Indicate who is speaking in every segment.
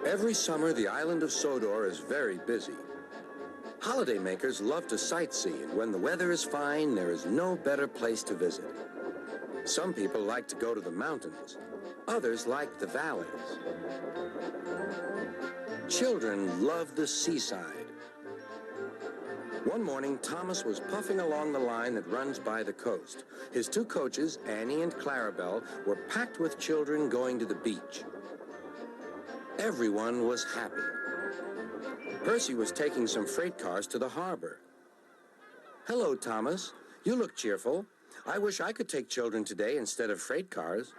Speaker 1: Every summer, the island of Sodor is very busy. Holidaymakers love to sightsee, and when the weather is fine, there is no better place to visit. Some people like to go to the mountains. Others like the valleys. Children love the seaside. One morning, Thomas was puffing along the line that runs by the coast. His two coaches, Annie and Clarabelle, were packed with children going to the beach. Everyone was happy. Percy was taking some freight cars to the harbor. "Hello, Thomas. You look cheerful. I wish I could take children today instead of freight cars."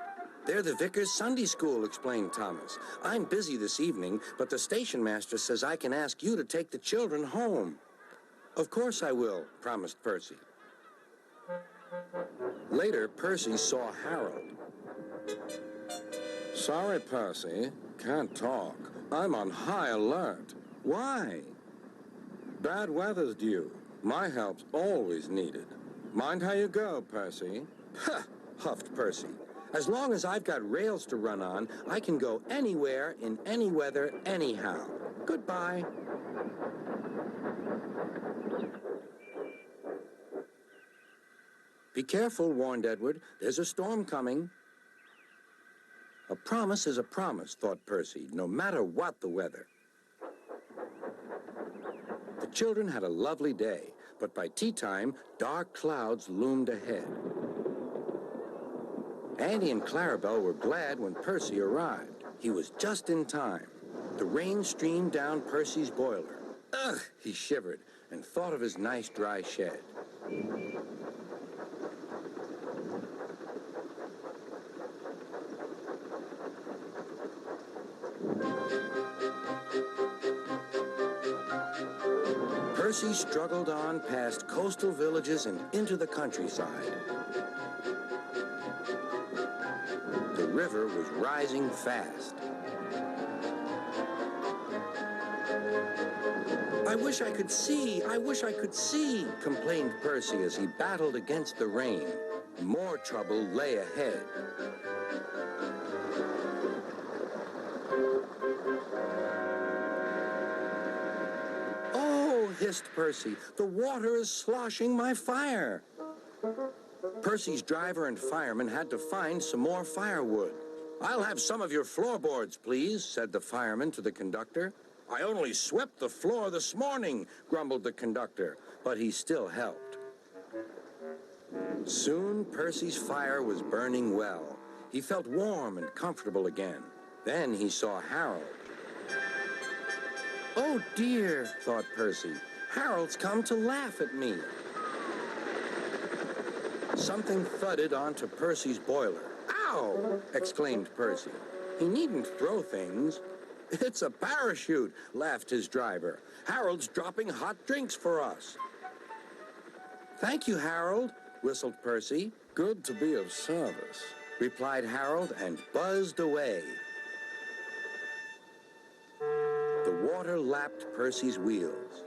Speaker 1: "They're the Vickers Sunday School," explained Thomas. "I'm busy this evening, but the station master says I can ask you to take the children home." "Of course I will," promised Percy. Later, Percy saw Harold. "Sorry, Percy. Can't talk. I'm on high alert." "Why?" "Bad weather's due. My help's always needed." "Mind how you go, Percy." "Huh," huffed Percy. "As long as I've got rails to run on, I can go anywhere, in any weather, anyhow. Goodbye." "Be careful," warned Edward. "There's a storm coming." A promise is a promise, thought Percy, no matter what the weather. The children had a lovely day, but by tea time, dark clouds loomed ahead. Annie and Clarabelle were glad when Percy arrived. He was just in time. The rain streamed down Percy's boiler. Ugh, he shivered and thought of his nice dry shed. Percy struggled on past coastal villages and into the countryside. The river was rising fast. "I wish I could see! I wish I could see!" complained Percy as he battled against the rain. More trouble lay ahead. Hissed Percy. "The water is sloshing my fire." Percy's driver and fireman had to find some more firewood. "I'll have some of your floorboards, please," said the fireman to the conductor. "I only swept the floor this morning," grumbled the conductor, but he still helped. Soon Percy's fire was burning well. He felt warm and comfortable again. Then he saw Harold. "Oh dear," thought Percy. "Harold's come to laugh at me." Something thudded onto Percy's boiler. "Ow!" exclaimed Percy. He needn't throw things. "It's a parachute," laughed his driver. "Harold's dropping hot drinks for us." "Thank you, Harold," whistled Percy. "Good to be of service," replied Harold and buzzed away. The water lapped Percy's wheels.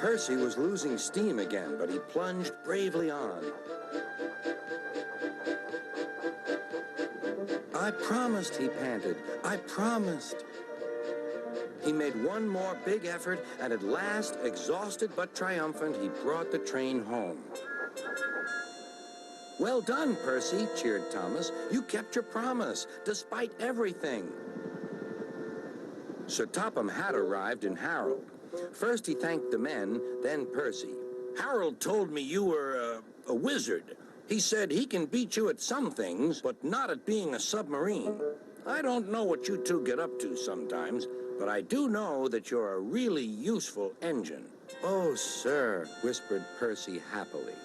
Speaker 1: Percy was losing steam again, but he plunged bravely on. "I promised," he panted. "I promised." He made one more big effort, and at last, exhausted but triumphant, he brought the train home. "Well done, Percy," cheered Thomas. "You kept your promise, despite everything." Sir Topham had arrived in Harold. First he thanked the men, then Percy. "Harold told me you were a wizard. He said he can beat you at some things, but not at being a submarine. I don't know what you two get up to sometimes, but I do know that you're a really useful engine." "Oh, sir," whispered Percy happily.